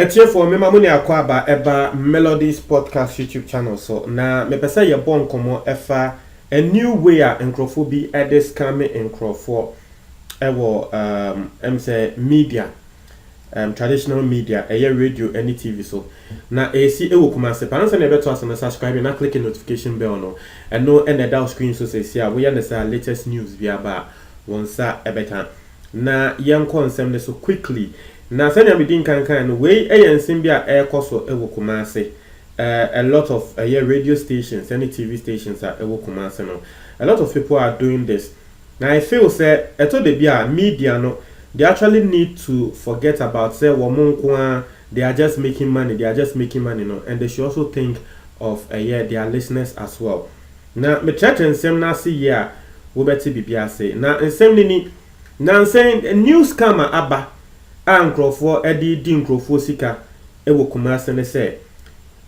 Etie for me mamuni akwaba eba Melodies Podcast YouTube channel so na me pesa ye bon komo efa a new way a encrophobi edis kame encropho ewo say media traditional media radio any TV so na AC ewo kumase panse na beto asem subscribe na click the notification bell no and no and the screen so say see we understand latest news via ba wonsa ebeka na yen konsem so quickly na sanya midin kan no we ensem bia ekoso ewo kumase a lot of radio stations any TV stations are ewo kumase no a lot of people are doing this. Now I feel say eto de bia media no they actually need to forget about say womonkwa they are just making money no and they should also think of their listeners as well. Now me chat ensem na see ya wo beti bibia say na ensem ni na saying news scammer aba ankrofo edi di nkrofo sika ewo kumase ne say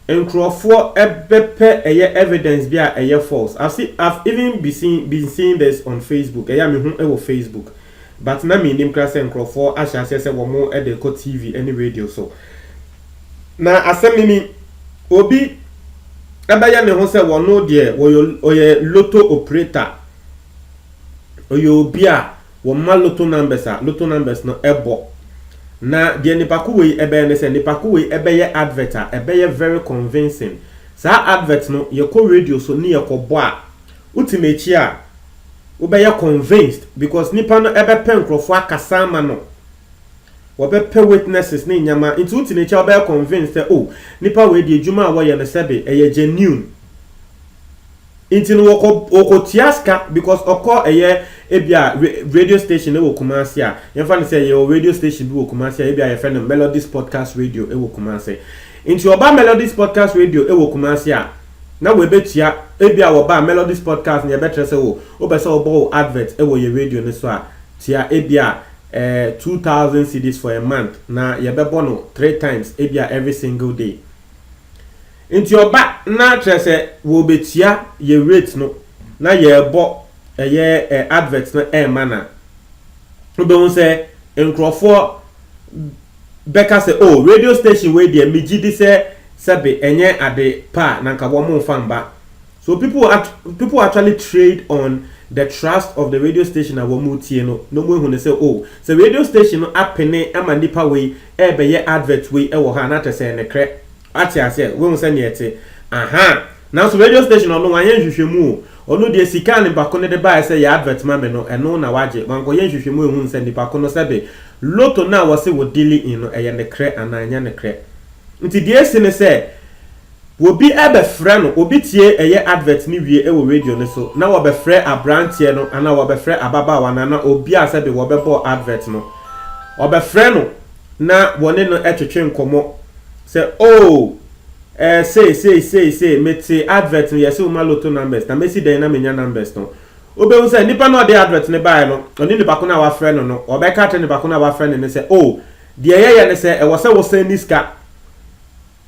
nkrofo ebepe evidence bia false. I've even been seeing this on Facebook me hu ewo Facebook but na me nim class nkrofo asha say wo mo edeko TV any radio so na asem ni obi abaya ne ho say wo no de oye lotto operator oye obi a wo ma lotto numbers no ebo na de nipaku we ebe ne se nipaku we ebe ye advert ebe ye very convincing sa advert no ye ko radio so ni ye ko bo a utimechi a wo be ye convinced because nipa no ebe penkrofo akasama no wo be pe witnesses ni nyama into utimechi wo be convinced oh nipa we de adwuma a wo ye ne sebe eye genuine into no woko tiaska because oko ebia radio station ewo Kumasi a yemfa ne say your radio station bi wo Kumasi a ebia ye friend Melodies Podcast Radio ewo Kumasi into oba Melodies Podcast Radio ewo Kumasi a na we betia ebia oba Melodies Podcast ne betre say wo be say obo advert ewo ye radio ne so a tia ebia 2000 cedis for a month na ye bebo no 3 times ebia every single day into oba na trese wo betia ye rate no na ye bo adverts no mana obe won say nkrofo beka say oh radio station we dey mejidi say sebe enye ade pa na nka wo mo famba so people actually trade on the trust of the radio station na wo mo tie no mo hu ne say oh so radio station no apene ama nipa we be ye advert we wo ha na tese ne kre ati ase we hu say ne ete aha now so radio station no wan hwehwemu onu de sika ne bako ne de ba say ya advert ma me no eno na waje wanko yen hwehwemu ehun say ne bako no sebe loto na wo se wo dili in no eye ne kre ananya ne kre nti de esi ne say wo bi ebe frɛ no obi tie eye advert ni wie ewo radio ne so na wo be frɛ abrantie no ana wo be frɛ ababa wana na obi a sebe wo be bo advert no wo be frɛ no na wone no etwetwe nkomo say oh say meti advert no yesi uma lotto numbers na mesi den na menya numbers no obe hu say nipa no de advert ne buy no oni nipa ko na wa frɛ no no obeka te nipa ko na wa frɛ ne say oh de ye ne say e wo say wo say niska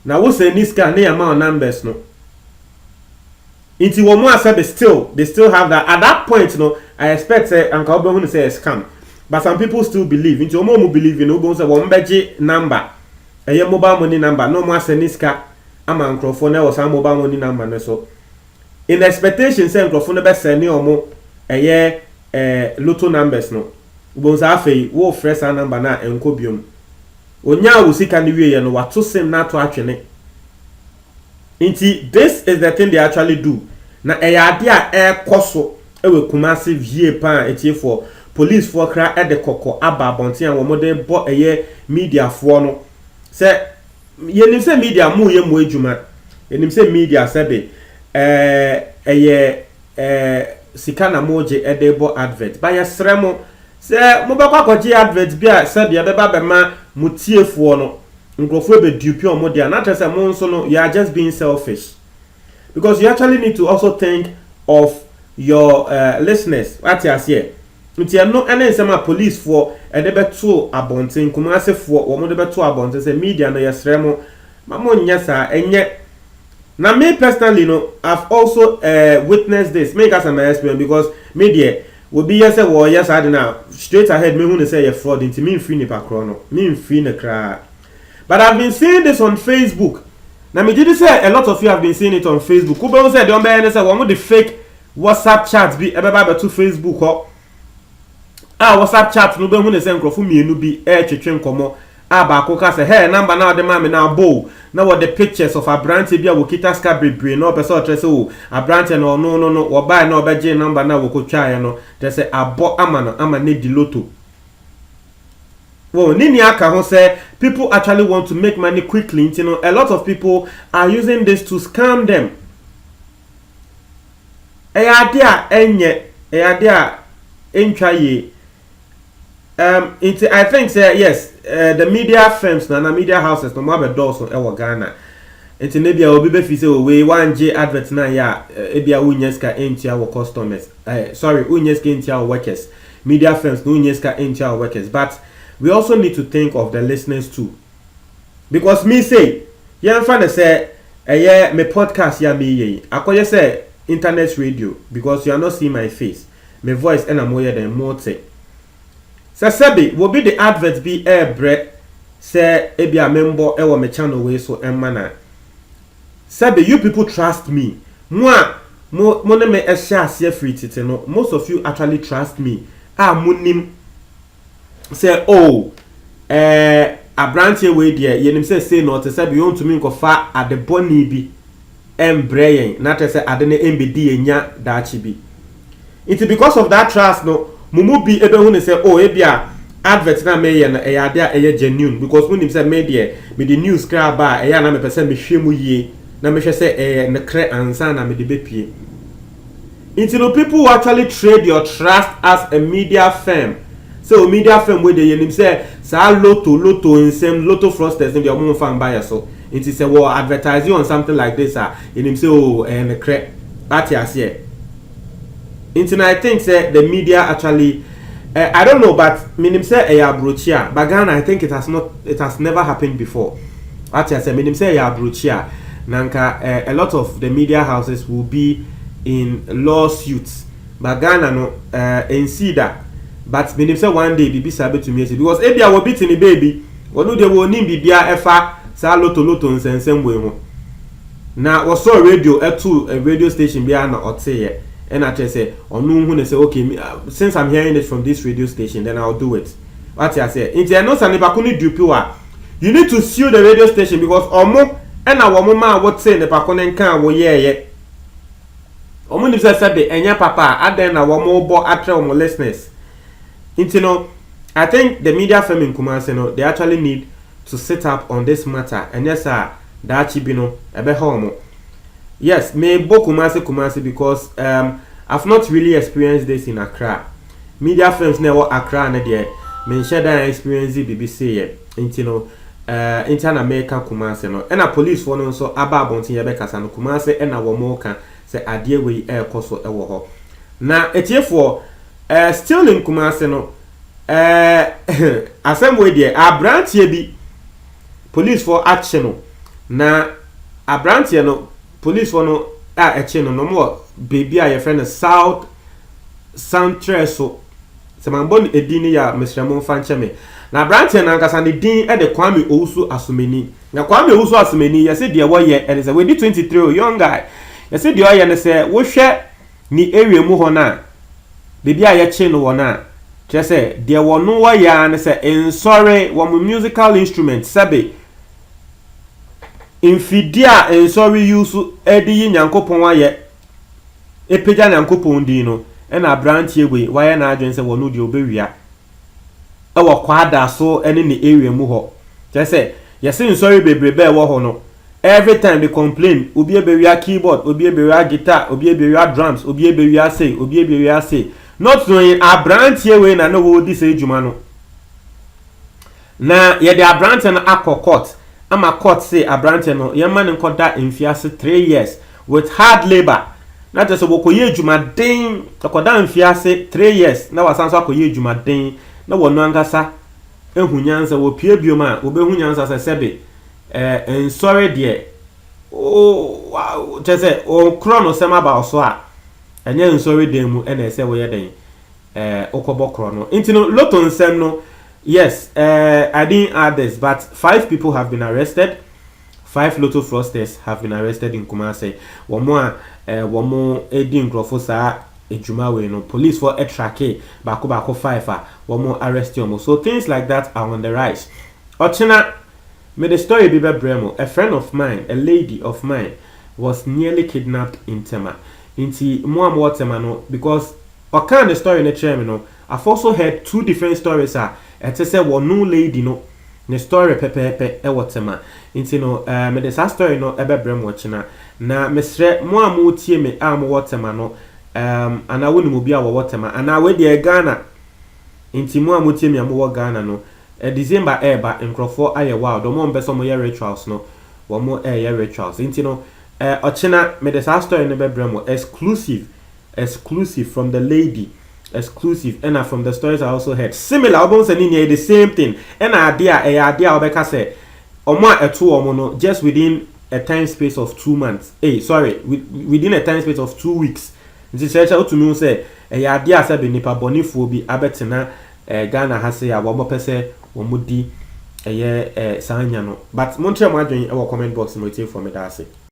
na wo say niska ne amount numbers no inti wo mo asabe they still have that at that point no I expect say anka obe hu say scam but some people still believe inti wo mo believe in obe hu say wo mbeje number mobile money number no mo asay niska ama nkrofo na was mobile money number no so in expectation say nkrofo no be send omo lotto numbers no bonza afei wo fresh number na enko biom onya wo sika ni wie ye no wato sem na to atwene nti this is the thing they actually do na ade a ekoso ewe Kumasi vie pa etie for police for kra de kokko aba bonten a wo mo de bo media for no say yenim say media mu ye mu adwuma yenim say media sebe sika na moje edebo advert ba ya sremo say mo ba kwakoje advert bia sebe be ba be ma mutiefo no nkrofo be dupe o mo dia na tell say mo nso no you are just being selfish because you actually need to also think of your listeners what you say nti no ene nsema police for edebeto abonten Kumasi for wo mo debeto abonten say media no yesremo mamo nya sa enye na me personally no I've also witnessed this make us an experience because media will be yes wo I na straight ahead me hu ne say ye fraud nti me free ni pakro no me free ne kra But I've been seeing this on Facebook. Now me did say a lot of you have been seeing it on Facebook. Who be say don't be any say one the fake WhatsApp chats be ebe to Facebook ho. WhatsApp chat no be hu ne say nkrofo mienu bi twetwe nkomo. Ba ko ka say hey number now the man now bow. Now what the pictures of a brand bi a wokita ska bebre no person o say o a brand no wo buy no be je number na wo ko twa ya no. They say abo ama ne di lotto. Well, Nini Aka say people actually want to make money quickly. You know, a lot of people are using this to scam them. I think say yes, the media firms na media houses no more be doors on Ghana. Into maybe obi be fi say we 1J advert na ya ebia unyeska entia our customers. Sorry, unyeska entia our workers. Media firms no unyeska entia our workers, but we also need to think of the listeners too. Because me say, yeah, I'm trying say, me podcast ya me ye. Akoye say internet radio because you are not seeing my face, my voice, and I'm more than more say. So Sebi will be the advert be air bread. Say ebi a member ewa me channel way so emana. Sebi you people trust me. Mo ne me share free tite no. Most of you actually trust me. Munim. Say a branch way there yenim say no to say you want to me go far at the boni bi embrayin not to say adene mbd enya dachi bi. It's because of that trust no mumu bi ebe hu say ebia advert na me ye na e ade a genuine because when him say media me the news cry ba e ya na me person me hwemu yie na me hwe say ne kre ansa na me de bepie. Into the people who actually trade your trust as a media firm. So media firm where they him say lotto in same lotto frosters in the omo fan buyer so it is say well advertise you on something like this in him say and cre that is here. I think say the media actually I don't know but meaning say abrochia but Ghana I think it has never happened before. Actually I say meaning say abrochia nanka a lot of the media houses will be in lawsuits but Ghana no in Cedar. But meaning say one day bibi sabe to me because ebia wo beat ni baby wonu de wo nim bibia efa sa lotto nsensem we ho na wo so radio a radio station bia na oteye and I say onu hu ne say okay since I'm hearing it from this radio station then I'll do it. What I say inti no sa ne ba ko ni dupe wa you need to sue the radio station because omo e na wo mo ma what say ne ba ko ne kan wo ye omo ni say be enya papa aden na wo mo bo atre wo listeners. I think the media firm in Kumasi, they actually need to sit up on this matter. And yes, that chibino ebe home. Yes, may bo Kumasi because I've not really experienced this in Accra. Media firms never Accra na there. Me share that experience BBC Inter American Kumasi no. And a police for no so aba bontin yebe kasa no Kumasi and a womo kan say adie we air koso ewo ho. Na etie for still in Kumasi no asem we there a branch here be police for action no na a branch here no police for no action no more baby a your friend South Central so semambon edini ya Mr. Fanche me na branch here na nkasa ne din e de Kwame Owusu Asumeni na Kwame Owusu Asumeni you say there wo ye and say we di 23 young guy you say there ye ne say wo hwe ni area mu ho na baby a ye che no wona just say there were no wa ya and say in sorry one musical instrument sabe infidia in sorry use edi nyankopon wa ye epeja nyankopon di no e na branch ewe wa ye na adwen say wonu de obewia e wo kwada so ene ni area mu ho just say yes in sorry bebrebe wo ho no every time they complain obi ebewia keyboard obi ebewia guitar obi ebewia drums obi ebewia say not knowing a branch here we na no wo di say juma no na ye the branch na akokot ama court say a branch no ye man nko da mfiase 3 years with hard labor na just wo koye juma den akoda mfiase 3 years na wasanso akoye juma den na wono angasa ehunyansa wo pie bioma wo behunyansa se sebe sorry there wow just say o krono sema ba so a enye sorry dem mu ene se wo ye den okobo krono intino loto nsem no Yes, I didn't add this, but 5 people have been arrested. 5 Lotto fraudsters have been arrested in Kumasi. One more aiding Grofosa Ejumawe, no police for extra K, Bako 5, one more arrest you. So things like that are on the rise. Ochina, may the story be Bremo. A friend of mine, a lady of mine, was nearly kidnapped in Tema. Inti Muam Tema no, because what kind of story in the chairman no. I've also heard 2 different stories. It say one new lady no. The story pepe Tema. Inti no, me the story no ebe Bremo Ochina. Na mesre Muam tie me Tema no. And I wouldn't be our Tema. And I wait the Ghana. Inti Muam tie me Ghana no. December ba nkrofo aye wow do mo mbeso mo ye rituals no wo mo ye rituals inti no ochina me the story ne bebremo exclusive from the lady exclusive and from the stories I also heard similar obon say ni the same thing and idea obeka say omo eto omo no just within a time space of 2 months within a time space of 2 weeks nti say to me say idea say be nipa bonifo bi abetena Ghana has say abo pese womudi sanya no but montre mo adwen e comment box mo tie for me da say